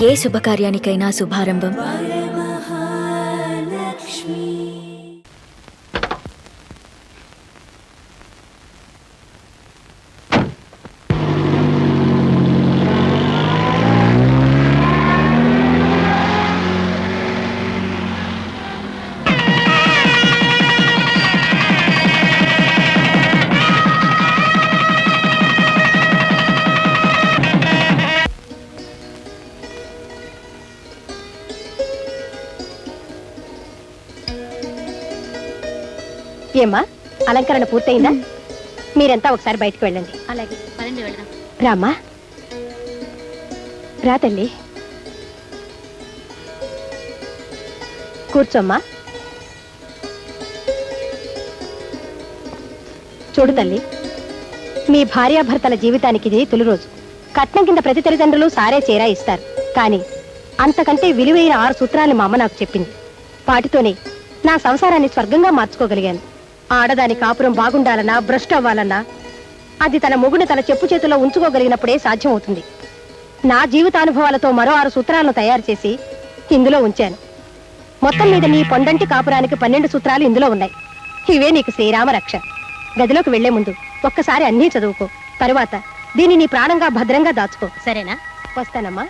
ఏ శుభకార్యానికైనా శుభారంభం ఏమ్మా అలంకరణ పూర్తయిందా? మీరంతా ఒకసారి బయటకు వెళ్ళండి. అలాగే పదండి వెళ్దాం. రామ్మా, రా తల్లి, కూర్చోమ్మా. చూడు తల్లి, మీ భార్యాభర్తల జీవితానికి ఇది తొలి రోజు. కట్నం కింద ప్రతి తల్లిదండ్రులు సారే చేరా ఇస్తారు. కానీ అంతకంటే విలువైన 6 సూత్రాలు మా అమ్మ నాకు చెప్పింది. వాటితోనే నా సంసారాన్ని స్వర్గంగా మార్చుకోగలిగాను. ఆడదాని కాపురం బాగుండాలన్నా, భ్రష్టు అవ్వాలన్నా అది తన మొగుడిని తన చెప్పు చేతుల్లో ఉంచుకోగలిగినప్పుడే సాధ్యమవుతుంది. నా జీవితానుభవాలతో మరో 6 సూత్రాలను తయారు చేసి ఇందులో ఉంచాను. మొత్తం మీద నీ పొండంటి కాపురానికి 12 సూత్రాలు ఇందులో ఉన్నాయి. ఇవే నీకు శ్రీరామ రక్ష. గదిలోకి వెళ్లే ముందు ఒక్కసారి అన్నీ చదువుకో. తరువాత దీన్ని నీ ప్రాణంగా భద్రంగా దాచుకో. సరేనా? వస్తానమ్మా.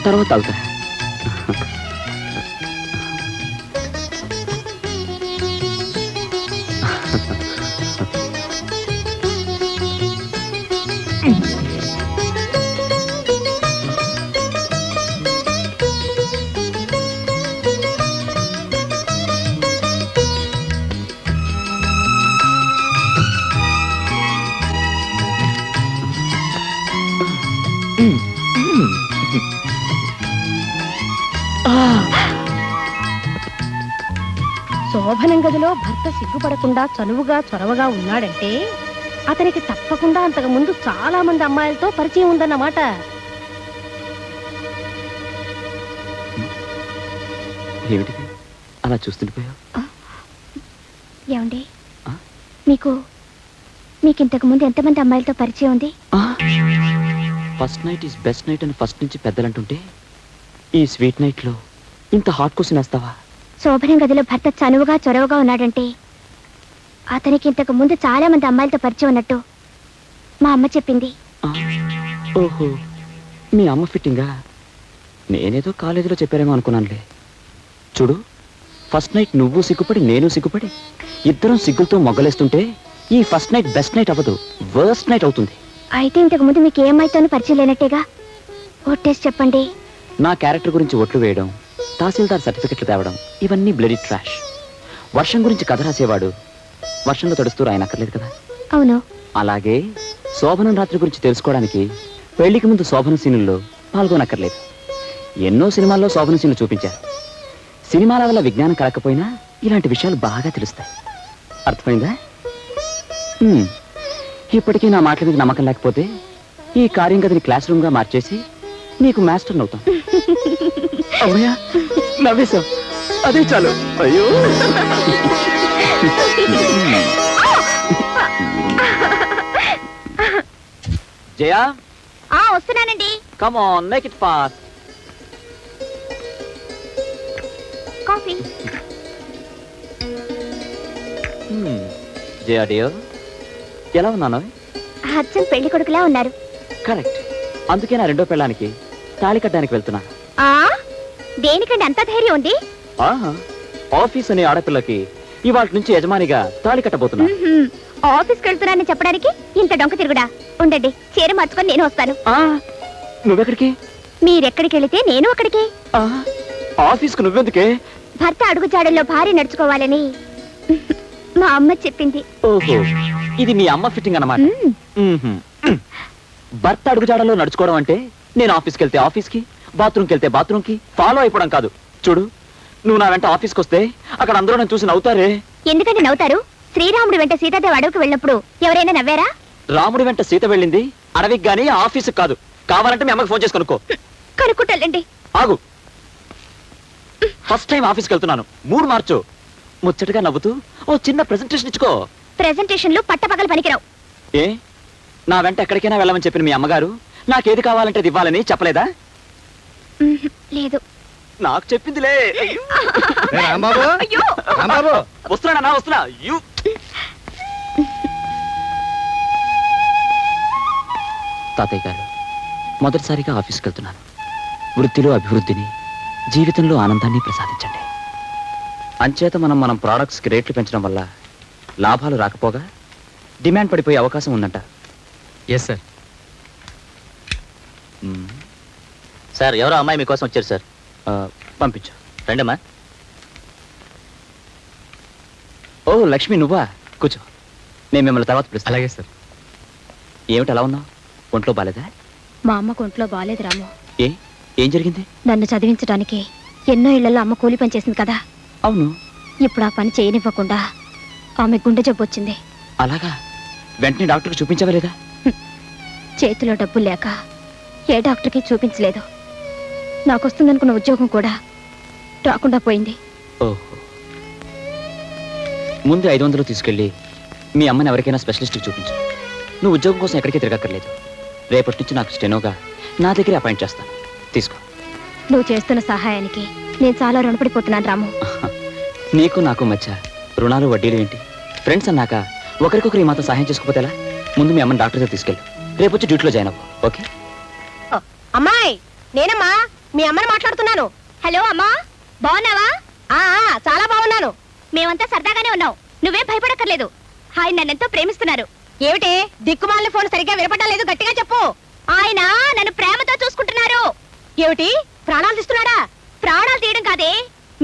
తర్వాత అవుతా. శోభనం గదిలో భర్త సిగ్గుపడకుండా చనువుగా చొరవగా ఉన్నాడంటే అతనికి తప్పకుండా అంతకు ముందు చాలా మంది అమ్మాయిలతో పరిచయం ఉందన్నమాట. ఏమిటిది అలా చూస్తుండిపోయావు? ఏమండి, మీకింతకు ముందు ఎంతమంది అమ్మాయిలతో పరిచయం ఉంది? First night is best night అని ఫస్ట్ నుంచి పెద్దలంటుంటే ఈ స్వీట్ నైట్ లో ఇంత హాట్ క్వశ్చన్ వేస్తావా? శోభనం గదిలో భర్త చనువుగా చొరవగా ఉన్నాడంటే అతనికి ఇంతకు ముందు చాలా మంది అమ్మాయిలతో పరిచయం ఉన్నట్టు మా అమ్మ చెప్పింది. ఓహో, మీ అమ్మ ఫిట్టింగా? నేనేదో కాలేజీలో చెప్పారేమో అనుకున్నానులే. చూడు, ఫస్ట్ నైట్ నువ్వు సిగ్గుపడి నేను సిగ్గుపడి ఇద్దరం సిగ్గులతో మొగ్గలేస్తుంటే ఈ ఫస్ట్ నైట్ బెస్ట్ నైట్ అవ్వదు, వర్స్ట్ నైట్ అవుతుంది. అయితే ఇంతకు ముందు మీకు ఏమైతోనూ పరిచయం లేనట్టేగా? ఒట్టేసి చెప్పండి. నా క్యారెక్టర్ గురించి ఒట్లు వేయడం, తహసీల్దార్ సర్టిఫికెట్లు తేవడం ఇవన్నీ బ్లడీ ట్రాష్. వర్షం గురించి కథ రాసేవాడు వర్షంలో తడుస్తూ రాయనక్కర్లేదు కదా. అవును. అలాగే శోభనం రాత్రి గురించి తెలుసుకోవడానికి పెళ్లికి ముందు శోభన సీనుల్లో పాల్గొనక్కర్లేదు. ఎన్నో సినిమాల్లో శోభన సీన్లు చూపించారు. సినిమాల వల్ల విజ్ఞానం కలకపోయినా ఇలాంటి విషయాలు బాగా తెలుస్తాయి. అర్థమైందా? ఇప్పటికీ నా మాటల మీద నమ్మకం లేకపోతే ఈ కార్యం గదిని క్లాస్ రూమ్ గా మార్చేసి నీకు మాస్టర్ అవుతాం. అమ్మయ్యా, నవ్వేశావు, అదే చాలు. అయ్యో, జయా వస్తున్నానండి. Come on, make it fast. Coffee. Jaya dear, ఎలా ఉన్నాను? అచ్చం పెళ్లి కొడుకులా ఉన్నారు. కరెక్ట్. అందుకే నా రెండో పెళ్ళానికి తాళి కట్టడానికి వెళ్తున్నాను. ఆ దేనికండి అంత ధైర్యం ఉంది? ఆహా, ఆఫీస్ అనే ఆడపిల్లకి ఇవాళ నుంచి యజమానిగా తాళి కట్టబోతున్నా. ఆఫీస్కి వెళ్తున్నానని చెప్పడానికి ఇంత డొంక తిరుగుడా? ఉండండి, చీర మార్చుకొని నేను వస్తాను. నువ్వెక్కడికి? మీరెక్కడికి వెళితే నేను అక్కడికి. ఆఫీస్కు నువ్వెందుకే? భర్త అడుగుజాడల్లో భార్య నడుచుకోవాలని మా అమ్మ చెప్పింది. ఓహో, ఇది మీ అమ్మ ఫిట్టింగ్ అన్నమాట. భర్త అడుగుజాడల్లో నడుచుకోవడం అంటే నేను ఆఫీస్కి వెళ్తే ఆఫీస్కి, బాత్రూమ్కి వెళ్తే బాత్రూమ్కి ఫాలో అయిపోవడం కాదు. చూడు, నువ్వు నా వెంట ఆఫీస్కి వస్తే అక్కడ అందరూ నేను చూసి నవ్వుతారే. ఎందుకంటే నవ్వుతారు? శ్రీరాముడు వెంట సీతాదేవి అడవికి వెళ్ళినప్పుడు ఎవరైనా నవ్వారా? రాముడి వెంట సీత వెళ్ళింది అడవికి గానీ ఆఫీస్కి కాదు. కావాలంటే మీ అమ్మకి ఫోన్ చేసి కనుక్కో. కనుక్కుంటాలండి. ఆగు, ఫస్ట్ టైం ఆఫీస్కి వెళ్తున్నాను, మూడు మార్చు. ముచ్చటగా నవ్వుతూ ఓ చిన్న ప్రెజెంటేషన్ ఇచ్చుకో. ప్రెజెంటేషన్లు పట్టపగలు పనికిరావు. ఏ, నా వెంట ఎక్కడికైనా వెళ్ళమని చెప్పిన మీ అమ్మగారు నాకేది కావాలంటే అది ఇవ్వాలని చెప్పలేదా? లేదు. నాకు చెప్పిందిలే. అయ్యో! వస్తున్నా వస్తున్నా. తాతయ్య గారు, మొదటిసారిగా ఆఫీస్కి వెళ్తున్నాను. వృత్తిలో అభివృద్ధిని, జీవితంలో ఆనందాన్ని ప్రసాదించండి. అంచేత మనం ప్రోడక్ట్స్కి రేట్లు పెంచడం వల్ల లాభాలు రాకపోగా డిమాండ్ పడిపోయే అవకాశం ఉందంట. Yes sir. సార్, ఎవరో అమ్మాయి మీకోసం వచ్చారు సార్. పంపించు. రండమ్మా. ఓ లక్ష్మి, నువ్వా? కూర్చో, నేను మిమ్మల్ని తర్వాత పిలుస్తాను. అలాగే సార్. ఏమిటి అలా ఉన్నావు? ఒంట్లో బాలేదా? మా అమ్మకు ఒంట్లో బాలేదు రాము. ఏం జరిగింది? నన్ను చదివించడానికి ఎన్నో ఇళ్లలో అమ్మ కూలి పని చేసింది కదా. అవును. ఇప్పుడు ఆ పని చేయనివ్వకుండా ఆమె గుండె జబ్బు వచ్చింది. అలాగా? వెంటనే డాక్టర్కి చూపించవలేదా? చేతిలో డబ్బులు లేక ఏ డాక్టర్కి చూపించలేదు. నాకు వస్తుందనుకున్న ఉద్యోగం కూడా రాకుండా పోయింది. ఓహో, ముందు 500 తీసుకెళ్ళి మీ అమ్మని ఎవరికైనా స్పెషలిస్ట్కి చూపించు. నువ్వు ఉద్యోగం కోసం ఎక్కడికి తిరగక్కర్లేదు. రేపటి నుంచి నాకు స్టెనోగా నా దగ్గర అపాయింట్ చేస్తాను. తీసుకో. నువ్వు చేస్తున్న సహాయానికి నేను చాలా రుణపడిపోతున్నాను రాము. నీకు నాకు మధ్య రుణాలు వడ్డీలు ఏంటి? ఫ్రెండ్స్ అన్నాక ఒకరికొకరు ఈ మాత్రం సహాయం చేసుకోకపోతే ఎలా? ముందు మీ అమ్మని డాక్టర్ దగ్గర తీసుకెళ్ళు. రేపు వచ్చి డ్యూటీలో జాయిన్ అవ్వు. ఓకే? అమ్మాయి, నేనమ్మా మీ అమ్మని మాట్లాడుతున్నాను. హలో అమ్మా, బాగున్నావా? చాలా బాగున్నాను. మేమంతా సరదాగానే ఉన్నాం, నువ్వేం భయపడక్కర్లేదు. ఆయన నన్నెంతో ప్రేమిస్తున్నారు. ఏమిటి దిక్కుమాలిన ఫోన్ సరిగ్గా వినపడడం లేదు, గట్టిగా చెప్పు. ఆయన నన్ను ప్రేమతో చూసుకుంటున్నారు. ఏమిటి, ప్రాణాలు తీస్తున్నాడా? ప్రాణాలు తీయడం కాదే,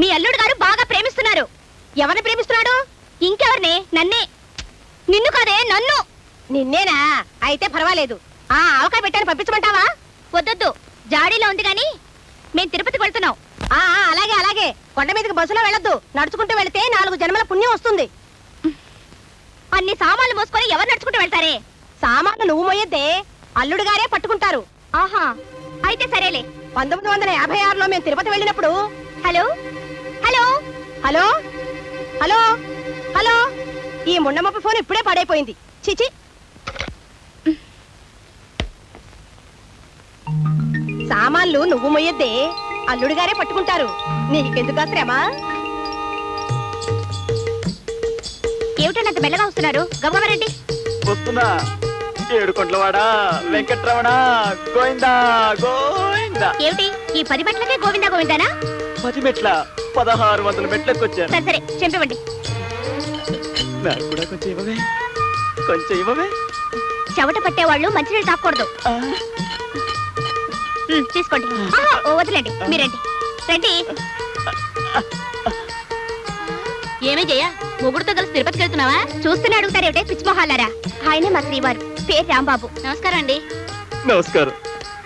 మీ అల్లుడు గారు బాగా ప్రేమిస్తున్నారు. ఎవరిని ప్రేమిస్తున్నాడు? ఇంకెవరిని? నన్నే. నిన్ను కాదే, నన్ను. నిన్నేనా? అయితే పర్వాలేదు. ఆవకాయ పెట్టాను, పంపించమంటావా? వద్దొద్దు, జాడీలో ఉంది గాని మేం తిరుపతికి వెళ్తున్నాం. అలాగే అలాగే. కొండ మీదకి బస్సులో వెళ్ళొద్దు, నడుచుకుంటూ వెళితే 4 జన్మల పుణ్యం వస్తుంది. అన్ని సామాన్లు మోసుకొని ఎవరు నడుచుకుంటూ వెళ్తారే? సామాన్లు నువ్వు మోయొద్దే, అల్లుడు గారే పట్టుకుంటారు. ఆహా, అయితే సరేలే. 1956లో మేము తిరుపతి వెళ్ళినప్పుడు. Hello hello hello hello hello ఈ ముండమప్ప ఫోన్ ఇప్పుడే పడైపోయింది. చిచి, సామాన్లు నువ్వు మొయ్యొద్దే, అల్లుడు గారే పట్టుకుంటారు. నీకెందుకు శ్రమ? ఏమిటంత మెల్లగా వస్తున్నారు? గవ్వరండి. వస్తున్నా. ఏడుకొండలవాడా వెంకట్రమణ గోవిందా గోవిందా. ఏమిటి ఈ 10 మెట్లకే గోవిందా గోవిందానా? 10 మెట్ల 1600 మెట్లకు వచ్చాను. సరే సరే, చెంపివ్వండి. నాకు కూడా కొంచెం ఇవ్వవే, కొంచెం ఇవ్వవే. చెవట పట్టేవాళ్ళు మంచినీళ్ళు తాకూడదు. తీసుకోండి. ఓ వదిలేండి, మీరండి రండి. ఏమే జయ, మొగుడుతో కలిసి తిరుపతికి వెళ్తున్నావా? చూస్తూనే అడుగుతారేమిటే పిచ్చి మొహాలారా. ఆయనే మా శ్రీవారు, పేరు రాంబాబు. నమస్కారం అండి. నమస్కారం.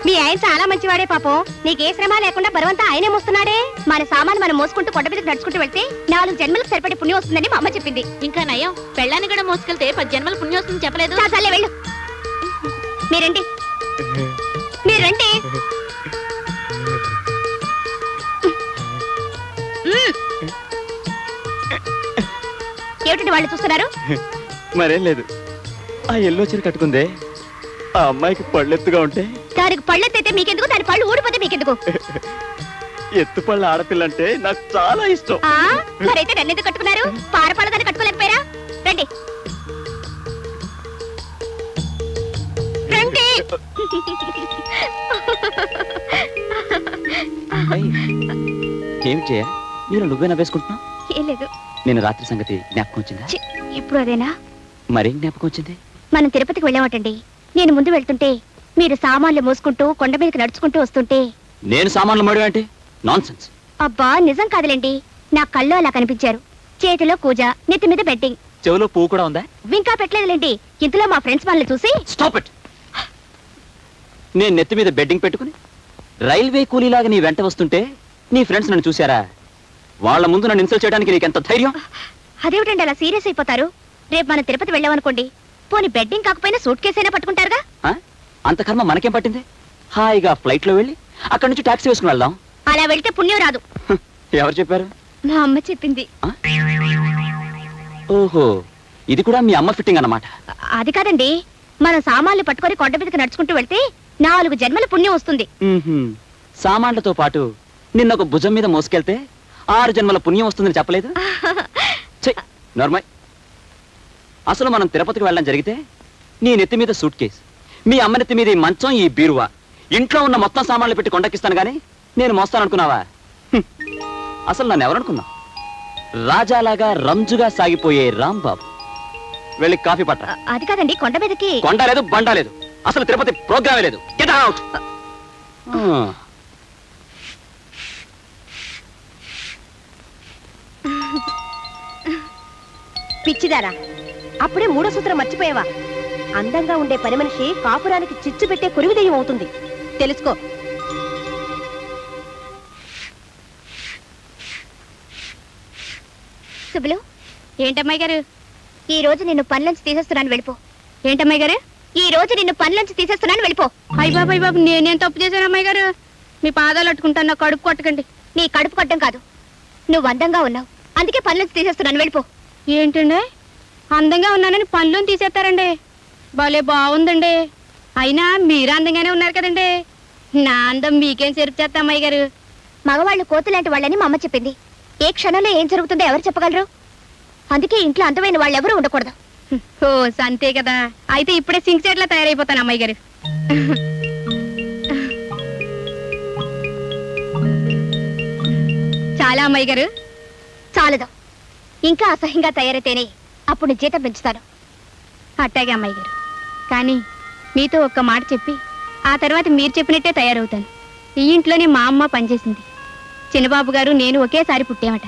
మీ ఆయన చాలా మంచివాడే పాపం. నీకే శ్రమ లేకుండా బరువంతా ఆయనే మోస్తున్నాడే. మన సామాను మనం మోసుకుంటూ కొండ మీదకి నడుచుకుంటూ వెళ్తే 4 జన్మలకు సరిపడే పుణ్యం వస్తుందని మా అమ్మ చెప్పింది. ఇంకా నయం, పెళ్ళాన్ని కూడా మోసుకెళ్తే 10 జన్మల పుణ్యం వస్తుంది చెప్పలేదు. చాలే వెళ్ళు. మీరండి మీరండి. ఏమిటండి వాళ్ళు చూస్తున్నారు? మరేం లేదు. ఆ ఎల్లో చీర కట్టుకుందే ఆ అమ్మాయికి పళ్ళెత్తుగా ఉంటే దానికి పళ్ళెత్తైతే మీకెందుకు, దాని పళ్ళు ఊడిపోతే మీకెందుకు? ఎత్తుపళ్ళ ఆడపిల్లంటే నాకు చాలా ఇష్టం. మరైతే నన్నెందుకు కట్టుకున్నారు? పారపాలదాన్ని కట్టుకోలేకపోయారా? రండి రండి. ఏం చేయ నేను నువ్వే నవ్వేసుకుంటున్నావు? ఏం లేదు. నేను రాత్రి సంగతి జ్ఞాపకం వచ్చిందా? ఇప్పుడు అదేనా? మరేం జ్ఞాపకం వచ్చింది? మనం తిరుపతికి వెళ్ళామటండి. నేను ముందు వెళ్తుంటే మీరు సామాన్లు మోసుకుంటూ కొండ మీదకి నడుచుకుంటూ వస్తుంటే నేను సామాన్లు మడి అంటే నాన్ సెన్స్. అబ్బా నిజం కాదులేండి, నా కళ్ళు అలా కనిపించారు. చేతిలో కూజ, నెత్తి మీద బెట్టింగ్. చెవిలో పువ్వు కూడా ఉందా? ఇంకా పెట్టలేదులేండి. ఇంతలో మా ఫ్రెండ్స్ వాళ్ళని చూసి స్టాప్ ఇట్. నేను నెత్తి మీద బెడ్డింగ్ పెట్టుకుని రైల్వే కూలీలాగా నీ వెంట వస్తుంటే నీ ఫ్రెండ్స్ నన్ను చూశారా? వాళ్ళ ముందు నన్ను ఇన్సల్ట్ చేయడానికి నీకు ఎంత ధైర్యం? అదేమిటండి అలా సీరియస్ అయిపోతారు? రేపు మనం తిరుపతి వెళ్ళామనుకోండి, పోనీ బెడ్డింగ్ కాకపోయినా సూట్ కేసు అయినా పట్టుకుంటారుగా. ఆ? అంత కర్మ మనకేం పట్టింది? హాయిగా ఫ్లైట్ లో వెళ్ళి అక్కడి నుంచి టాక్సీ వేసుకుని వెళ్దాం. అలా వెళ్తే పుణ్యం రాదు. ఎవరు చెప్పారు? మా అమ్మ చెప్పింది. ఓహో, ఇది కూడా మీ అమ్మ ఫిట్టింగ్ అన్నమాట. అది కాదండి, మనం సామాన్లు పట్టుకొని కొండ మీదకి నడుచుకుంటూ వెళ్తే 4 జన్మల పుణ్యం వస్తుంది. సామాన్లతో పాటు నిన్న ఒక భుజం మీద మోసుకెళ్తే 6 జన్మల పుణ్యం వస్తుందని చెప్పలేదు? నార్మల్. అసలు మనం తిరుపతికి వెళ్ళడం జరిగితే నీ నెత్తి మీద సూట్ కేస్, మీ అమ్మ నెత్తి మీద ఈ మంచం, ఈ బీరువా, ఇంట్లో ఉన్న మొత్తం సామాన్లు పెట్టి కొండకిస్తాను గానీ నేను మోస్తాననుకున్నావా? అసలు నన్ను ఎవరనుకున్నావు? రాజాలాగా రంజుగా సాగిపోయే రాంబాబు. వెళ్ళి కాఫీ పట్ట. అది కాదండి, కొండ మీదకి కొండ లేదు, బండ లేదు, అసలు తిరుపతి ప్రోగ్రామే లేదు. Get out. పిచ్చిదారా, అప్పుడే 3వ సూత్రం మర్చిపోయావా? అందంగా ఉండే పని మనిషి కాపురానికి చిచ్చు పెట్టే కురివిదయ్యం అవుతుంది. తెలుసుకో. శుభలు. ఏంటమ్మాయి గారు? ఈ రోజు నిన్ను పనిలోంచి తీసేస్తున్నాను, వెళ్ళిపో. ఏంటమ్మాయి గారు? ఈ రోజు నిన్ను పనిలోంచి తీసేస్తున్నాను, వెళ్ళిపో. అయ్య బాబు నేనేం తప్పు చేశాను అమ్మాయి గారు? మీ పాదాలు అట్టుకుంటాను, నా కడుపు కొట్టకండి. నీ కడుపు కొట్టం కాదు, నువ్వు అందంగా ఉన్నావు, అందుకే పనిలోంచి తీసేస్తున్నాను, వెళ్ళిపో. ఏంటండి అందంగా ఉన్నానని పనులను తీసేస్తారండి? భలే బాగుందండి. అయినా మీరు అందంగానే ఉన్నారు కదండి. నా అందం మీకేం చెరుపు చేస్తా అమ్మాయి గారు? మగవాళ్ళు కోతులాంటి వాళ్ళని మా అమ్మ చెప్పింది. ఏ క్షణంలో ఏం జరుగుతుందో ఎవరు చెప్పగలరు? అందుకే ఇంట్లో అందమైన వాళ్ళు ఎవరు ఉండకూడదు. ఓ అంతే కదా. అయితే ఇప్పుడే సింక్ చెట్లా తయారైపోతాను అమ్మాయి గారు. చాలా అమ్మాయి గారు. చాలదు, ఇంకా అసహ్యంగా తయారైతేనే అప్పుడు నీ జీతం పెంచుతాను. అట్టాగే అమ్మాయి గారు. కానీ మీతో ఒక్క మాట చెప్పి ఆ తర్వాత మీరు చెప్పినట్టే తయారవుతాను. ఈ ఇంట్లోనే మా అమ్మ పనిచేసింది. చిన్నబాబు గారు నేను ఒకేసారి పుట్టామట.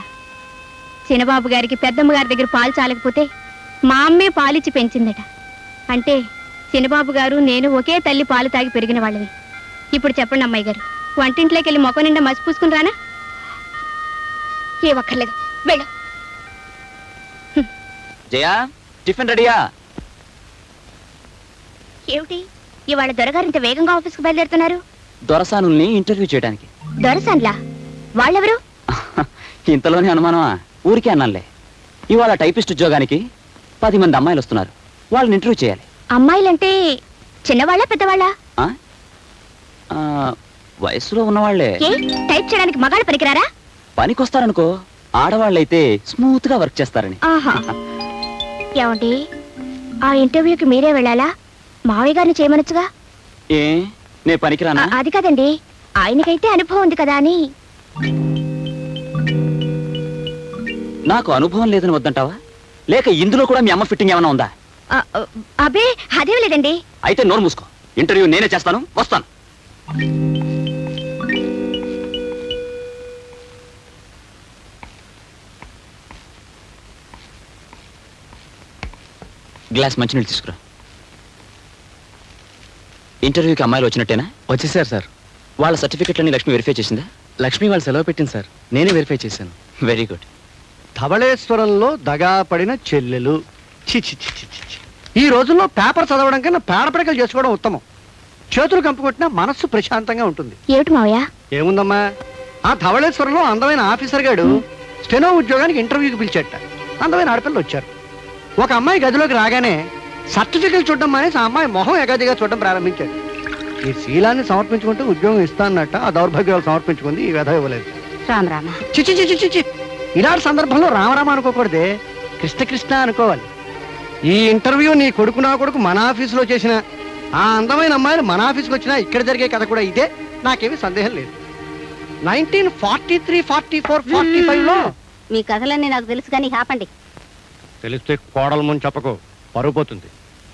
చిన్నబాబు గారికి పెద్దమ్మ గారి దగ్గర పాలు చాలకపోతే మా అమ్మే పాలిచ్చి పెంచిందట. అంటే చిన్నబాబు గారు నేను ఒకే తల్లి పాలు తాగి పెరిగిన వాళ్ళని. ఇప్పుడు చెప్పండి అమ్మాయి గారు, వంటింట్లోకి వెళ్ళి మొక్క నిండా మసి పూసుకుని రానా? ఏ ఒక్కర్లేదు, వెళ్ళు. జయా, టిఫిన్ రెడీయా? ఏమిటి ఇవాళ దొరగారు ఇంత వేగంగా ఆఫీస్కి బయలుదేరుతున్నారు? దొరసానుల్ని ఇంటర్వ్యూ చేయడానికి. దొరసాన్లా? వాళ్ళెవరు? ఇంతలోనే అనుమానమా? ఊరికే అన్నానులే. ఇవాళ టైపిస్ట్ ఉద్యోగానికి 10 మంది అమ్మాయిలు వస్తున్నారు. వాళ్ళని ఇంటర్వ్యూ చేయాలి. అమ్మాయిలంటే చిన్నవాళ్ళ పెద్దవాళ్ళ? వయసులో ఉన్నవాళ్లే. ఏ టైప్ చేయడానికి మగాళ్ళు పనికిరారా? పనికొస్తారనుకో, ఆడవాళ్ళైతే స్మూత్ గా వర్క్ చేస్తారని. ఆహా. ఏమండి, ఆ ఇంటర్వ్యూకి మీరే వెళ్ళాలా? మావయ్య గారిని చేయమనొచ్చుగా. ఏ నే పనికిరానా? అది కాదండి, ఆయనకైతే అనుభవం ఉంది కదా అని. నాకు అనుభవం లేదని వద్దంటావా? లేక ఇందులో కూడా మీ అమ్మ ఫిట్టింగ్ ఏమైనా ఉందా? అబే అదేం లేదండి. అయితే నోరు మూసుకో. ఇంటర్వ్యూ నేనే చేస్తాను, వస్తాను. గ్లాస్ మంచినీళ్ళు తీసుకురా. ఇంటర్వ్యూకి అమ్మాయిలు వచ్చినట్టేనా? వచ్చేసారు సార్. వాళ్ళ సర్టిఫికెట్లన్నీ లక్ష్మి వెరిఫై చేసిందా? లక్ష్మి వాళ్ళు సెలవు పెట్టింది సార్, నేనే వెరిఫై చేశాను. Very good. ధవళేశ్వరంలో దగా పడిన చెల్లెలు. చి చి చి చి చి. ఈ రోజుల్లో పేపర్ చదవడం కన్నా పేడపడకలు చేసుకోవడం ఉత్తమం. చేతులు కంపుకొట్టినా మనస్సు ప్రశాంతంగా ఉంటుంది. ఏమిటి మావయ్య? ఏముందమ్మా, ఆ ధవళేశ్వరంలో అందమైన ఆఫీసర్ గాడు స్టెనో ఉద్యోగానికి ఇంటర్వ్యూకి పిలిచేట. అందమైన ఆడపిల్లలు వచ్చారు. ఒక అమ్మాయి గదిలోకి రాగానే సర్టిఫికెట్ చూడడం మానేసి ఆ అమ్మాయి మొహం ఎగాదిగా చూడడం ప్రారంభించాడు. ఈ శీలాన్ని సమర్పించుకుంటే ఉద్యోగం ఇస్తానన్నట్ట ఆ దౌర్భాగ్యాలు సమర్పించుకుంది, ఈ వ్యధ ఇవ్వలేదు. రామ రామ. చిచి చిచి చిచి ఇలాంటి సందర్భంలో రామరామ అనుకోకూడదే, కృష్ణ కృష్ణ అనుకోవాలి. ఈ ఇంటర్వ్యూ నీ కొడుకు నా కొడుకు మన ఆఫీసులో చేసిన ఆ అందమైన అమ్మాయిలు మన ఆఫీస్కి వచ్చినా ఇక్కడ జరిగే కథ కూడా ఇదే, నాకేమీ సందేహం లేదు. 1943, 44, 45లో మీ కథలన్నీ నాకు తెలుసు కానీ ఆపండి. తెలిస్తే కోడల ముందు చెప్పకు, పరువు పోతుంది.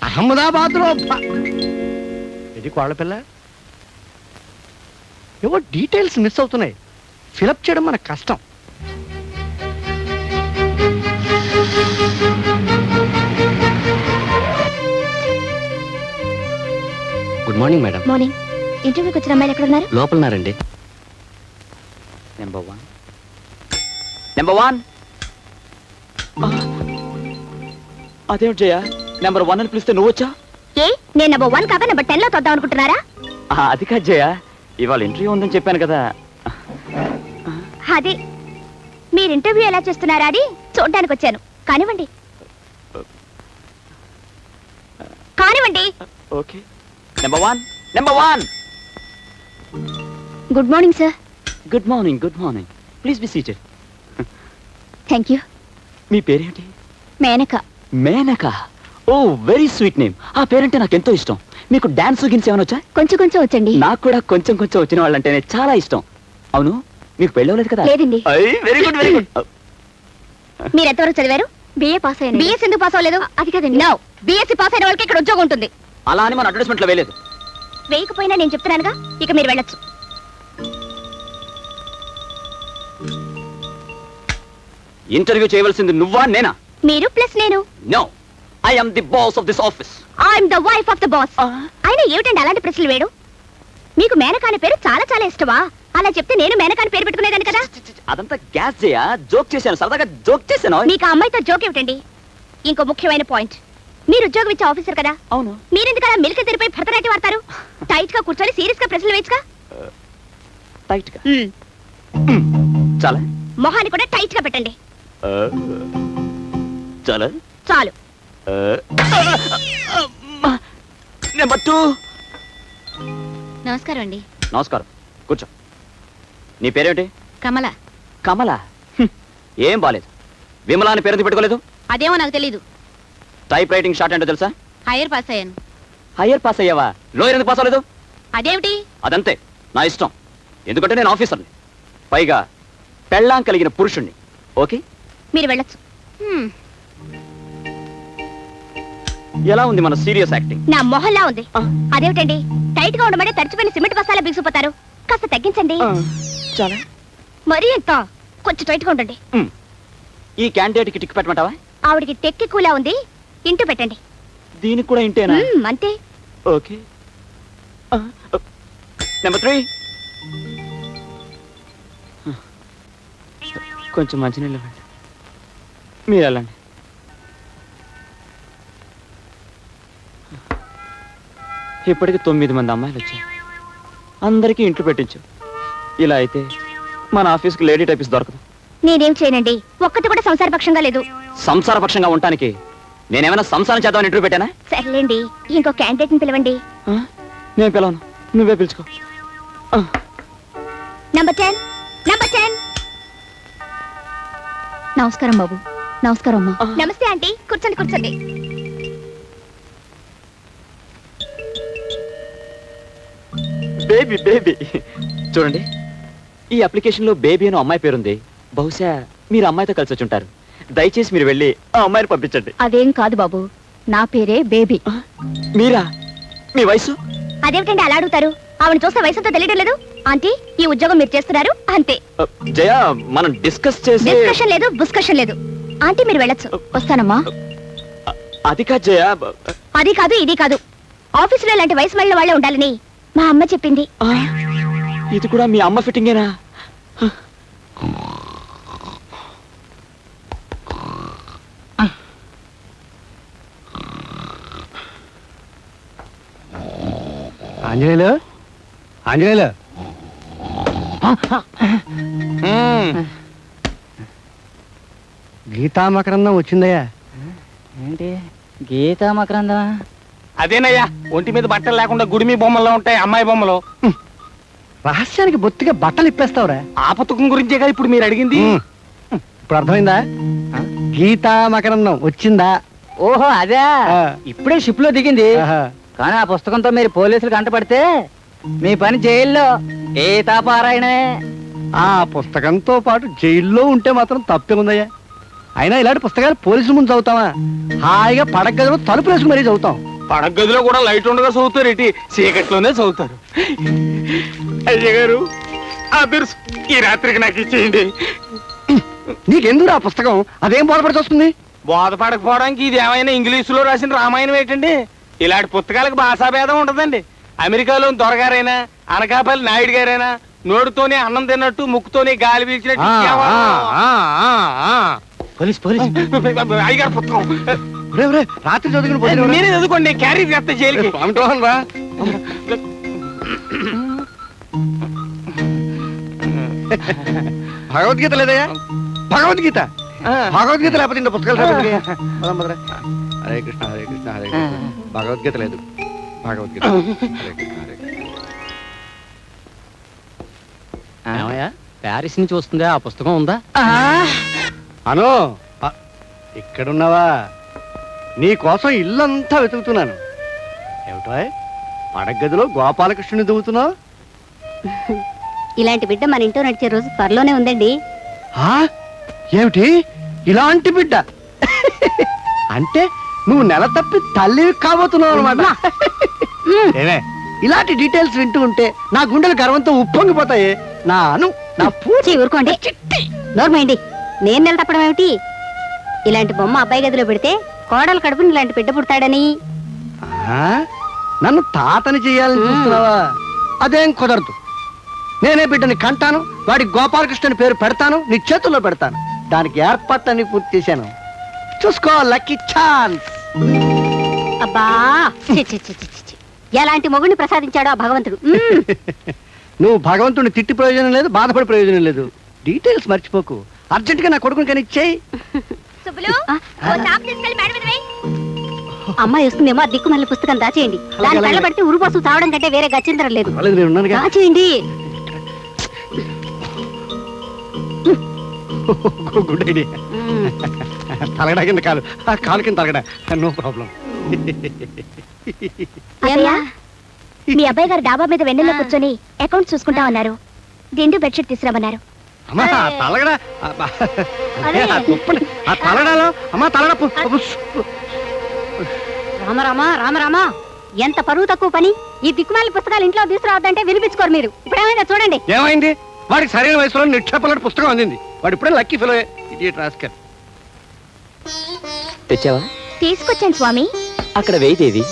అహ్మదాబాద్లో ఇది కోళ్ళ పిల్ల. ఏవో డీటెయిల్స్ మిస్ అవుతున్నాయి, ఫిలప్ చేయడం మనకు కష్టం. Good morning madam. మార్నింగ్. ఇంటర్వ్యూకి వచ్చిన అమ్మాయిలు ఎక్కడ ఉన్నారు? లోపలన్నారండి. Number 1 number 1. అదేమిటి జయ, నెంబర్ 1 అని పిలిస్తే నువ్వు వచ్చా? ఏ నేను నెంబర్ 1 కాక నెంబర్ 10 లో తొద్దాం అనుకుంటున్నారా? అది కాదు జయ, ఇవాళ ఇంటర్వ్యూ ఉందని చెప్పాను కదా. అది మీరు ఇంటర్వ్యూ ఎలా చేస్తున్నారా అని చూడడానికి వచ్చాను. కానివ్వండి కానివ్వండి. Okay. Number 1 number 1. Good morning sir. Good morning, good morning. Please be seated. Thank you. మీ పేరేంటి? Menaka. Menaka. Oh very sweet name. ఆ పేరంటే నాకు ఎంతో ఇష్టం. మీకు డాన్స్ గిన్స్ ఏమైనా వచ్చా? కొంచెం కొంచెం వచ్చండి. నాకు కూడా కొంచెం కొంచెం వచ్చిన వాళ్ళంటేనే చాలా ఇష్టం. అవును, మీకు పెళ్ళవలేదు కదా? లేదండి. Very good, very good. మీరు ఎంతవరకు చదివారు? బిఏ పాస్ అయ్యాను. బిఎస్ ఎందుకు పాస్ అవ్వలేదు? అది కదండి. నో, బిఎస్సీ పాస్ అయిన వాళ్ళకి ఇక్కడ ఉద్యోగం ఉంటుంది. అలా అని మన అడ్వర్టైస్మెంట్ లో వేయలేదు. వేయకపోయినా నేను చెప్తున్నానుగా, ఇక మీరు వెళ్ళొచ్చు. ఇంటర్వ్యూ చేయవలసింది నువ్వా నేనా? మీరు ప్లస్ నేను. No, I am the boss of this office. I'm the wife of the boss. అయినా ఏమిటండి అలాంటి ప్రశ్నలు వేడు? మీకు మేనక అనే పేరు చాలా చాలా ఇష్టమా? అలా చెప్తే నేను మేనక అని పేరు పెట్టుకునేదాన్ని కదా. అదంతా గ్యాస్ చేయ, జోక్ చేశాను, సరదాగా జోక్ చేశాను. మీకు ఆ అమ్మాయితో జోక్ ఏమిటండి? ఇంకో ముఖ్యమైన పాయింట్, మీరు ఉద్యోగం ఇచ్చే ఆఫీసర్ కదా. అవును. మీరెందుకు అలా మిల్క్ తెరిపై భరతనాట్యం వాడతారు? టైట్ గా కూర్చొని సీరియస్ గా ప్రశ్నలు వేయచ్చుగా. టైట్ గా చాలా, మొహాన్ని కూడా టైట్ గా పెట్టండి. చాలా చాలు. నెంబర్ 2. నమస్కారం అండి. నమస్కారం, కూర్చో. నీ పేరేంటి? కమల. కమల. ఏం బాలేదు. విమలా అని పేరు పెట్టుకోలేదు? అదేమో నాకు తెలీదు. టైప్ రైటింగ్ షార్ట్ ఏంటో తెలుసా? హైయర్ పాస్ అయ్యాను. హయ్యర్ పాస్ అయ్యావా? లోయర్ ఎందుకు పాస్ అవ్వలేదు? అదేమిటి? అదంతే, నా ఇష్టం. ఎందుకంటే నేను ఆఫీసర్ని, పైగా పెళ్ళాం కలిగిన పురుషుణ్ణి. ఓకే, మీరు వెళ్ళొచ్చు. ఎలా ఉంది మన సీరియస్ యాక్టింగ్? నా మొహల్లా ఉంది. ఆ. అదేమిటండి, టైట్ గా ఉండమంటే తడిచిపోయిన సిమెంట్ బస్తాల బిగుసిపోతారు. కాస్త తగ్గించండి. చాలా. మరీ ఎంత? కొంచెం టైట్ గా ఉండండి. ఈ క్యాండిడేట్ కి టిక్ పెట్టమంటావా? ఆవిడికి టెక్కి కూలా ఉంది, ఇంటూ పెట్టండి. దీనికి కూడా ఇంటేనా? అంతే. ఓకే. నెంబర్ 3. కొంచెం మంచినీళ్ళు ఇవ్వండి. మీరు వెళ్ళండి. ఇప్పటికి 9 మంది అమ్మాయిలు వచ్చారు. అందరికీ ఇంట్లో పెట్టించు. ఇలా అయితే మన ఆఫీస్కి లేడీ టైపిస్ట్ దొరకదు. నేనేం చేయనండి, ఒక్కటి కూడా సంసారపక్షంగా లేదు. సంసారపక్షంగా ఉండటానికి నేనేమైనా సంసారం చేద్దామని ఇంటర్వ్యూ పెట్టానా? సర్లేండి, ఇంకో క్యాండిడేట్ ని పిలవండి. నేను పిలవను, నువ్వే పిలుచుకో. నంబర్ 10. నంబర్ 10. నమస్కారం బాబు. నమస్కారం అమ్మా. నమస్తే ఆంటీ, కూర్చోండి కూర్చోండి. Baby baby. చూడండి, ఈ అప్లికేషన్ లో బేబీ అని అమ్మాయి పేరుంది. బహుశా మీరు అమ్మాయితో కలిసి వచ్చి ఉంటారు. దయచేసి మీరు వెళ్ళి ఆ అమ్మాయిని పంపించండి. అదేం కాదు బాబు, నా పేరే బేబీ. మీరా? మీ వయసు? అదేమిటండి అలా అడుగుతారు? ఆవిడ చూస్తే వయసుతో తెలియడం లేదు. ఆంటీ, ఈ ఉద్యోగం మీరు చేస్తున్నారు అంతే. జయ, మనం డిస్కస్ చేసి. డిస్కషన్ లేదు, బుస్కషన్ లేదు. ఆంటీ మీరు వెళ్ళొచ్చు. వస్తానమ్మా. అది కాదు జయ. అది కాదు, ఇది కాదు. ఆఫీసులో ఇలాంటి వయసు మళ్ళీ వాళ్ళే ఉండాలని మా అమ్మ చెప్పింది. ఇది కూడా మీ అమ్మ ఫిట్టింగేనా? ఆంజనేయులు, ఆంజనేయులు, గీతామకరందం వచ్చిందయ్యా. ఏంటి గీతా మకరందమా? అదేనయ్యా, ఒంటి మీద బట్టలు లేకుండా గుడిమి బొమ్మల్లో ఉంటాయి అమ్మాయి బొమ్మలు. రహస్యానికి బొత్తిగా బట్టలు ఇప్పేస్తావురా. ఆ పుస్తకం గురించేగా ఇప్పుడు మీరు అడిగింది. ఇప్పుడు అర్థమైందా? గీత మకరందం వచ్చిందా? ఓహో అదే, ఆ. ఇప్పుడే షిప్ లో దిగింది. ఆహా. కానీ ఆ పుస్తకంతో మీరు పోలీసులు కంటపడితే మీ పని జైల్లో గీతాపారాయణే. ఆ పుస్తకంతో పాటు జైల్లో ఉంటే మాత్రం తప్పే ఉందయ్యా. అయినా ఇలాంటి పుస్తకాలు పోలీసుల ముందు చదువుతామా? హాయిగా పడక గదిలో తలుపు వేసుకు మరీ చదువుతాం. పడక గదిలో కూడా లైట్ ఉండగా చదువుతారు, ఇటు చీకట్లోనే చదువుతారు. అయ్య గారు, ఆ బిరుసు ఈ రాత్రికి నాకు ఇచ్చేయండి. నీకెందుకు ఆ పుస్తకం? అదేం బోధపడి వస్తుంది? బోధపడకపోవడానికి ఇది ఏమైనా ఇంగ్లీషులో రాసిన రామాయణం ఏంటండి? ఇలాంటి పుస్తకాలకు భాషాభేదం ఉండదండి. అమెరికాలో దొరగారైనా, అనకాపల్లి నాయుడు గారైనా నోటితోనే అన్నం తిన్నట్టు, ముక్కుతోనే గాలి పీల్చినట్టు పోలీస్ పోలీస్ అయ్యగారు పుస్తకం రాత్రి చదువుకుని నేనే చదువుకోండి, క్యారీ చేస్తే జైలుకి. రా. భగవద్గీత లేదయ్యా? భగవద్గీత భగవద్గీత లేకపోతే ఇంత పుస్తకాలు చదువుకుని. పదం పదరా. హరే కృష్ణ హరే కృష్ణ హరే కృష్ణ. భగవద్గీత లేదు. భగవద్గీత హరే కృష్ణ హరే కృష్ణ. ఏమయ్యా, ప్యారిస్ నుంచి వస్తుందా? ఆ పుస్తకం ఉందా? అను ఇక్కడున్నావా? నీ కోసం ఇల్లంతా వెతుకుతున్నాను. ఏమిటో పడగదిలో గోపాలకృష్ణుని దువ్వుతున్నావు? ఇలాంటి బిడ్డ మన ఇంట్లో నడిచే రోజు త్వరలోనే ఉందండి. ఏమిటి ఇలాంటి బిడ్డ? అంటే నువ్వు నెల తప్పి తల్లివి కాబోతున్నావు అనమాట. ఏమే ఇలాంటి డీటెయిల్స్ వింటూ ఉంటే నా గుండెలు గర్వంతో ఉప్పొంగిపోతాయి. నా అను నా పూర్తి ఊరుకోండి, నోర్మైండి. నేను నెల తప్పడం ఏమిటి? ఇలాంటి బొమ్మ అబ్బాయి గదిలో పెడితే కోడలు కడుపుని ఇలాంటి బిడ్డ పుడతాడని. నన్ను తాతని చెయ్యాలని చూస్తున్నావా? అదేం కుదరదు. నేనే బిడ్డని కంటాను, వాడి గోపాలకృష్ణని పేరు పెడతాను, నీ చేతుల్లో పెడతాను. దానికి ఏర్పాట్లన్నీ పూర్తి చేశాను. చూసుకో, లక్కీ ఛాన్స్. అబ్బా, ఛీ, ఛీ, ఛీ, ఛీ, ఛీ. ఎలాంటి మొగుడిని ప్రసాదించాడో ఆ భగవంతుడు. నువ్వు భగవంతుడిని తిట్టి ప్రయోజనం లేదు, బాధపడి ప్రయోజనం లేదు. డీటెయిల్స్ మర్చిపోకు. అర్జెంట్ గా నా కొడుకుని కానీ ఇచ్చేయి. అమ్మాయి వస్తుందేమో, ఆ దిక్కుమల్లి పుస్తకం దాచేయండి. దాని అలాగే. తగలబడితే ఉరుపోసు తావడం కంటే వేరే గచ్చిందరం లేదు. పర్లేదు, నేను ఉన్నానుగా. దాచేయండి. Good idea. తలగడా కింద కాలు, ఆ కాలు కింద తలగడా, నో ప్రాబ్లం. అయ్యా, మీ అబ్బాయి గారు డాబా మీద వెన్నెల్లో కూర్చొని అకౌంట్ చూసుకుంటా ఉన్నారు. దిండు బెడ్షీట్ తీసుకురమ్మన్నారు. అమ్మా తలగడా, ఆ తలగడాలో అమ్మా తలగడ. రామరామా రామరామా, ఎంత పరువు తక్కువ పని. ఈ దిక్కుమాలి పుస్తకాలు ఇంట్లో తీసుకురావద్దంటే వినిపించుకోరు మీరు. ఇప్పుడేమైనా చూడండి. ఏమైంది? వాడికి సరైన వయసులో నిక్షేపలాంటి పుస్తకం అందింది. వాడు ఇప్పుడే లక్కీ ఫెలో. Idiot rascal. తెచ్చావా? తీసుకొచ్చాను స్వామి. అక్కడ వెయిదేవి.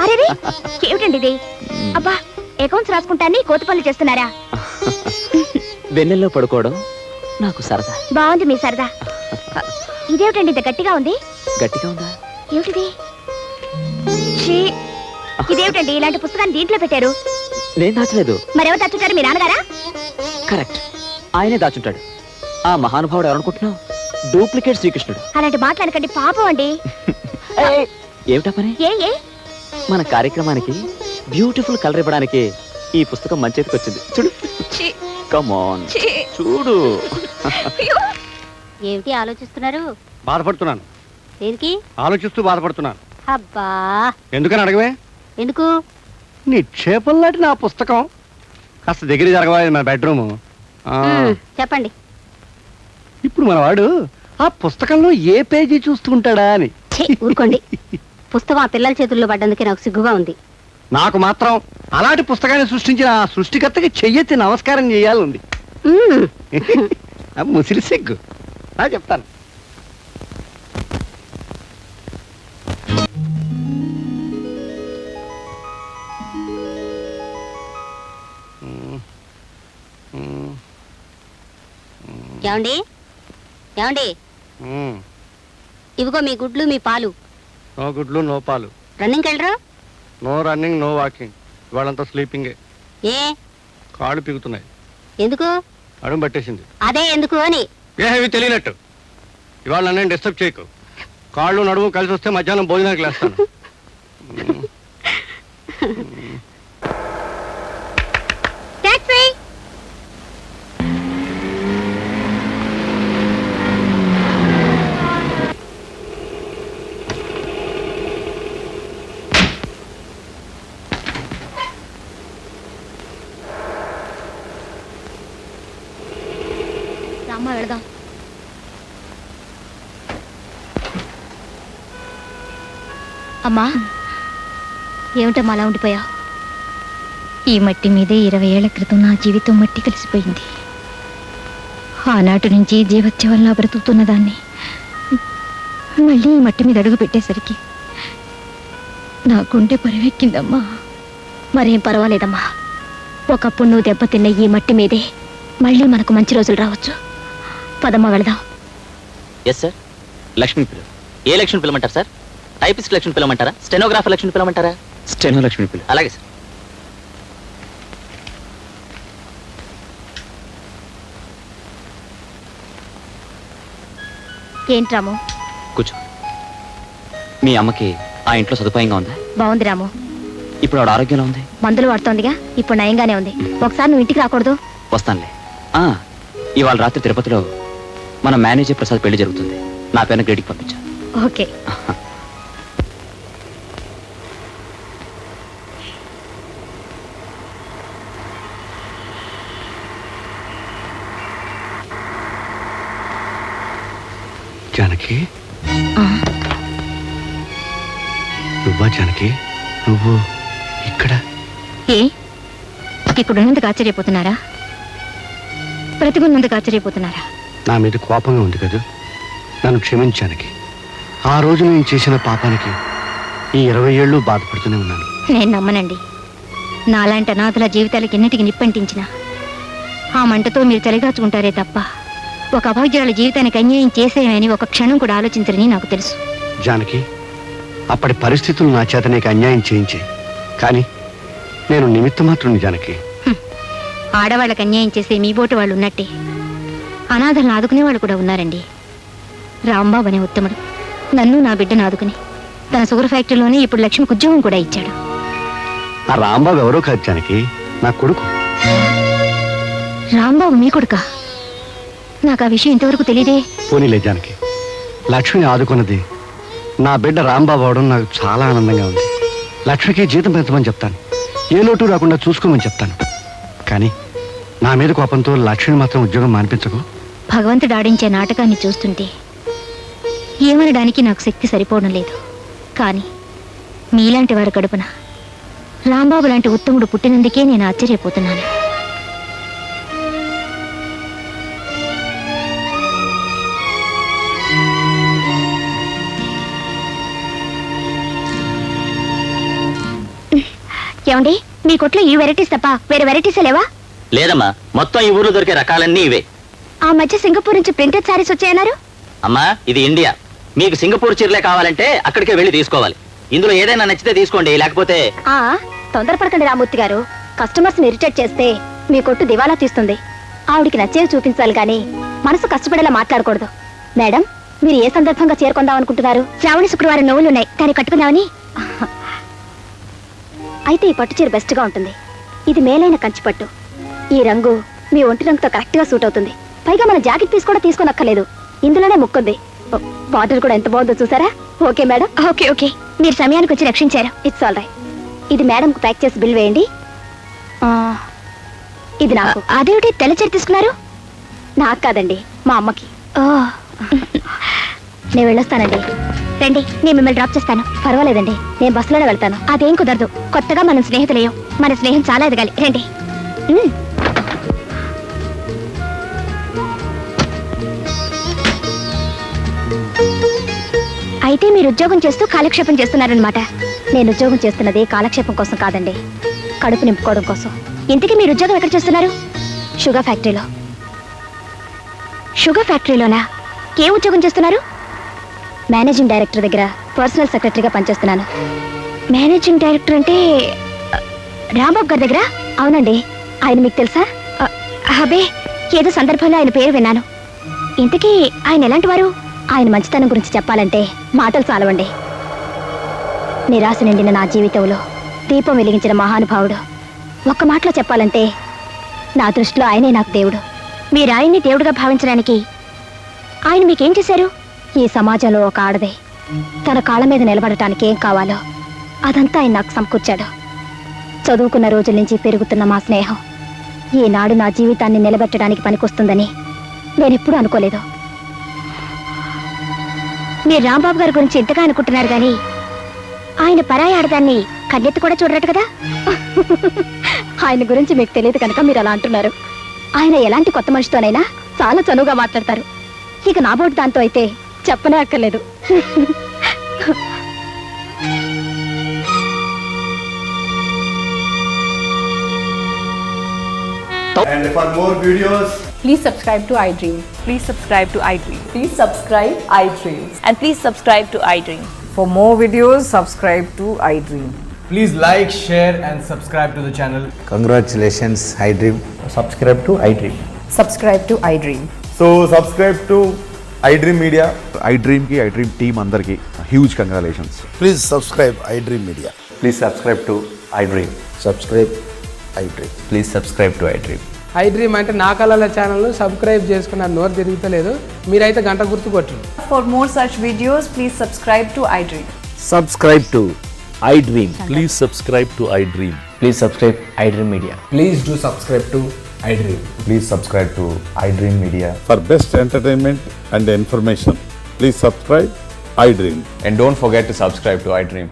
అరే ఏమిటండి ఇది? అబ్బా, అకౌంట్స్ రాసుకుంటాన్ని కోతి పనులు చేస్తున్నారా? వెన్నెల్లో పడుకోవడం నాకు సరదా. బాగుంది మీ సరదా. ఇదేమిటండి ఇంత గట్టిగా ఉంది? గట్టిగా ఉందా? ఏమిటిది? ఛీ, ఇదేమిటండి ఇలాంటి పుస్తకాన్ని దీంట్లో పెట్టారు? నేను దాచలేదు. మరెవరు దాచుంటారు? మీ నాన్నగారా? కరెక్ట్, ఆయనే దాచుంటాడు. ఆ మహానుభావుడు ఎవరనుకుంటున్నావు? డూప్లికేట్ శ్రీకృష్ణుడు. అలాంటి మాట్లాడకండి, పాపం అండి. ఏమిటా పని? ఏ మన కార్యక్రమానికి బ్యూటిఫుల్ కలర్ ఇవ్వడానికి ఈ పుస్తకం మన చేతికి వచ్చింది. చూడు, కమ్ ఆన్, చూడు. ఏమిటి ఆలోచిస్తున్నారు? బాధపడుతున్నాను. దేనికి? ఆలోచిస్తూ బాధపడుతున్నాను. అబ్బా, ఎందుకని అడగవే? ఎందుకు? నిక్షేపంలాంటి నా పుస్తకం కాస్త దగ్గర జరగవా? మన బెడ్రూమ్. చెప్పండి. ఇప్పుడు మన వాడు ఆ పుస్తకంలో ఏ పేజీ చూస్తుంటాడా అని. ఛీ, ఊరుకోండి. పుస్తకం ఆ పిల్లల చేతుల్లో పడ్డందుకే నాకు సిగ్గుగా ఉంది. నాకు మాత్రం అలాంటి పుస్తకాన్ని సృష్టించిన ఆ సృష్టికర్తకి చెయ్యెత్తి నమస్కారం చేయాలంది. ముసిలి సిగ్గు. చెప్తాను. ఏమండి, ఏమండి, ఇవిగో మీ గుడ్లు, మీ పాలు. నో గుడ్లు, నో పాలు. రన్నింగ్కి వెళ్ళరు? No running, no walking. ఇవాళంతా స్లీపింగే. ఏ? కాళ్ళు పీగుతున్నాయి. ఎందుకు? అడుగు పట్టేసింది. అదే ఎందుకు అని. ఏవి తెలియనట్టు. ఇవాళ నన్ను డిస్టర్బ్ చేయకు. కాళ్ళు నడుము కలిసి వస్తే మధ్యాహ్నం భోజనానికి లేస్తాను. అమ్మ వెళదాం. అమ్మా, ఏమిటమ్మా అలా ఉండిపోయావు? ఈ మట్టి మీదే 20 ఏళ్ల క్రితం నా జీవితం మట్టి కలిసిపోయింది. ఆనాటి నుంచి జీవోత్సవంలా బ్రతుకుతున్న దాన్ని మళ్ళీ ఈ మట్టి మీద అడుగు పెట్టేసరికి నా గుండె పరివెక్కిందమ్మా. మరేం పర్వాలేదమ్మా, ఒకప్పుడు నువ్వు దెబ్బతిన్న ఈ మట్టి మీదే మళ్ళీ మనకు మంచి రోజులు రావచ్చు. పదమ్మా వెళదాం. Yes sir. లక్ష్మి పిలు. ఏ లక్ష్మి పిలమంటారు సార్? టైపిస్ట్ లక్ష్మి పిలమంటారా? స్టెనోగ్రాఫర్ లక్ష్మి పిలమంటారా? స్టెనో లక్ష్మి పిలు. అలాగే సార్. ఏంటి రాము? కూర్చో. మీ అమ్మకి ఆ ఇంట్లో సదుపాయంగా ఉందా? బాగుంది రాము. ఇప్పుడు ఆవిడ ఆరోగ్యంలో ఉంది? మందులు వాడుతోందిగా, ఇప్పుడు నయంగానే ఉంది. ఒకసారి నువ్వు ఇంటికి రాకూడదు? వస్తానులే. ఇవాళ రాత్రి తిరుపతిలో మన మేనేజర్ ప్రసాద్ పెళ్లి జరుగుతుంది. నా పేరున గ్రేడికి పంపించా. ఓకే. జానకి, నువ్వా జానకి? నువ్వు ఇక్కడ? ఏ ఇక్కడ ఉన్నందుకు ఆశ్చర్యపోతున్నారా? బ్రతికున్నందుకు ఆశ్చర్యపోతున్నారా? నా మీద కోపంగా ఉంది కదా, నన్ను క్షమించానికి. ఆ రోజు నేను చేసిన పాపానికి ఈ 20 ఏళ్ళు బాధపడుతూనే ఉన్నాను. నేను నమ్మనండి. నాలాంటి అనాథల జీవితాలకి ఎన్నిటికి నిప్పంటించిన ఆ మంటతో మీరు చలిగాచుకుంటారే తప్ప ఒక అభాగ్యురాల జీవితానికి అన్యాయం చేసేయమని ఒక క్షణం కూడా ఆలోచించరని నాకు తెలుసు. జానకి, అప్పటి పరిస్థితులు నా చేత నీకు అన్యాయం చేయించే, కానీ నేను నిమిత్త మాత్రుని జానకి. ఆడవాళ్ళకి అన్యాయం చేసే మీ బోటు వాళ్ళు ఉన్నట్టే అనాథలను ఆదుకునే వాళ్ళు కూడా ఉన్నారండి. రాంబాబు అనే ఉత్తముడు నన్ను నా బిడ్డను ఆదుకుని తన షుగర్ ఫ్యాక్టరీలోనే ఇప్పుడు లక్ష్మికి ఉద్యోగం కూడా ఇచ్చాడు. ఆ రాంబాబు ఎవరో కాదు జానకి, నా కొడుకు. రాంబాబు మీ కొడుకా? నాకు ఆ విషయం ఇంతవరకు తెలియదే. పోనీలే జానకి, లక్ష్మిని ఆదుకున్నది నా బిడ్డ రాంబాబు అవడం నాకు చాలా ఆనందంగా ఉంది. లక్ష్మికి జీతం పెంచమని చెప్తాను, ఏ లోటు రాకుండా చూసుకోమని చెప్తాను. కానీ నా మీద కోపంతో లక్ష్మిని మాత్రం ఉద్యోగం మానిపించకు. భగవంతుడు ఆడించే నాటకాన్ని చూస్తుంటే ఏమనడానికి నాకు శక్తి సరిపోవడం లేదు. కానీ మీలాంటి వారి కడుపున రాంబాబు లాంటి ఉత్తముడు పుట్టినందుకే నేను ఆశ్చర్యపోతున్నాను. ఏమండి, మీ కొట్లో ఈ వెరైటీస్ తప్ప వేరే వెరైటీస్ లేవా? లేదమ్మా, మొత్తం ఈ ఊర్లో దొరికే రకాలన్నీ ఇవే. ఆ మధ్య సింగపూర్ నుంచి ప్రింటెడ్ సారీస్ వచ్చాయన్నారు. అమ్మా, ఇది ఇండియా. మీకు సింగపూర్ చీరలే కావాలంటే అక్కడికే వెళ్ళి తీసుకోవాలి. ఇందులో ఏదైనా నచ్చితే తీసుకోండి, లేకపోతే... తొందరపడకండి రామూర్తి గారు. కస్టమర్స్ ని ఇరిటేట్ చేస్తే మీ కొట్టు దివాలా తీస్తుంది. ఆవిడికి నచ్చేవి చూపించాలి కానీ మనసు కష్టపడేలా మాట్లాడకూడదు. మేడం, మీరు ఏ సందర్భంగా చేరుకుందాం అనుకుంటున్నారు? శ్రావణ శుక్రవారం నవ్వులు ఉన్నాయి, కానీ కట్టుకుందామని. అయితే ఈ పట్టు చీర బెస్ట్ గా ఉంటుంది. ఇది మేలైన కంచి పట్టు. ఈ రంగు మీ ఒంటి రంగుతో కరెక్ట్ గా సూట్ అవుతుంది. పైగా మన జాకెట్ పీస్ కూడా తీసుకోనక్కర్లేదు, ఇందులోనే ముక్కుంది. బార్డర్ కూడా ఎంత బాగుందో చూసారా? Okay madam. ఓకే ఓకే, మీరు సమయానికి వచ్చి రక్షించారు. It's all right. ఇది మేడంకు ప్యాక్ చేసి బిల్ వేయండి. ఇది నాకు. అదేమిటి తెల్ల చీర తీసుకున్నారు? నాకు కాదండి, మా అమ్మకి. నేను వెళ్ళొస్తానండి. రండి, నేను మిమ్మల్ని డ్రాప్ చేస్తాను. పర్వాలేదండి, నేను బస్సులోనే వెళ్తాను. అదేం కుదరదు, కొత్తగా మనం స్నేహితులేయం. మన స్నేహం చాలా ఎదగాలి. రండి. అయితే మీరు ఉద్యోగం చేస్తూ కాలక్షేపం చేస్తున్నారనమాట. నేను ఉద్యోగం చేస్తున్నది కాలక్షేపం కోసం కాదండి, కడుపు నింపుకోవడం కోసం. ఇంతకీ మీరు ఉద్యోగం ఎక్కడ చేస్తున్నారు? షుగర్ ఫ్యాక్టరీలో. షుగర్ ఫ్యాక్టరీలోనా? ఏ ఉద్యోగం చేస్తున్నారు? మేనేజింగ్ డైరెక్టర్ దగ్గర పర్సనల్ సెక్రటరీగా పనిచేస్తున్నాను. మేనేజింగ్ డైరెక్టర్ అంటే రాంబాబు గారి దగ్గర? అవునండి. ఆయన మీకు తెలుసా? అబే, ఏదో సందర్భంలో ఆయన పేరు విన్నాను. ఇంతకీ ఆయన ఎలాంటి వారు? ఆయన మంచితనం గురించి చెప్పాలంటే మాటలు చాలవండి. నిరాశ నిండిన నా జీవితంలో దీపం వెలిగించిన మహానుభావుడు. ఒక్క మాటలో చెప్పాలంటే నా దృష్టిలో ఆయనే నాకు దేవుడు. మీరు ఆయన్ని దేవుడిగా భావించడానికి ఆయన మీకేం చేశారు? ఈ సమాజంలో ఒక ఆడదే తన కాళ్ళ మీద నిలబడటానికి ఏం కావాలో అదంతా ఆయన నాకు సమకూర్చాడు. చదువుకున్న రోజుల నుంచి పెరుగుతున్న మా స్నేహం ఈనాడు నా జీవితాన్ని నిలబెట్టడానికి పనికొస్తుందని నేనెప్పుడూ అనుకోలేదు. మీరు రాంబాబు గారి గురించి ఇంతగా అనుకుంటున్నారు కానీ ఆయన పరాయి ఆడదాన్ని కన్నెత్తి కూడా చూడరట కదా. ఆయన గురించి మీకు తెలియదు కనుక మీరు అలా అంటున్నారు. ఆయన ఎలాంటి కొత్త మనిషితోనైనా చాలా చనువుగా మాట్లాడతారు. ఇక నాబోటి దాంతో అయితే చెప్పనే అక్కర్లేదు. And for more videos, Please subscribe to iDream. Please subscribe to iDream. Please subscribe iDream. And please subscribe to iDream. For more videos, subscribe to iDream. please like, share, and subscribe to the channel. Congratulations, iDream. Subscribe to iDream. Subscribe to iDream. So subscribe to iDream Media. iDream ki iDream team andarki huge congratulations. Please subscribe iDream Media. Please subscribe to iDream. Subscribe iDream. Please subscribe to iDream. iDream అంటే నా కళల channel subscribe చేసుకున్న నోరు తిరుగుతలేదు. మీరైతే గంట గుర్తు కొట్టండి. For more such videos, please subscribe to iDream. Subscribe to iDream. Please subscribe to iDream. Please subscribe iDream Media. Please do subscribe to iDream. Please subscribe to iDream Media. For best entertainment and information, please subscribe iDream. And don't forget to subscribe to iDream.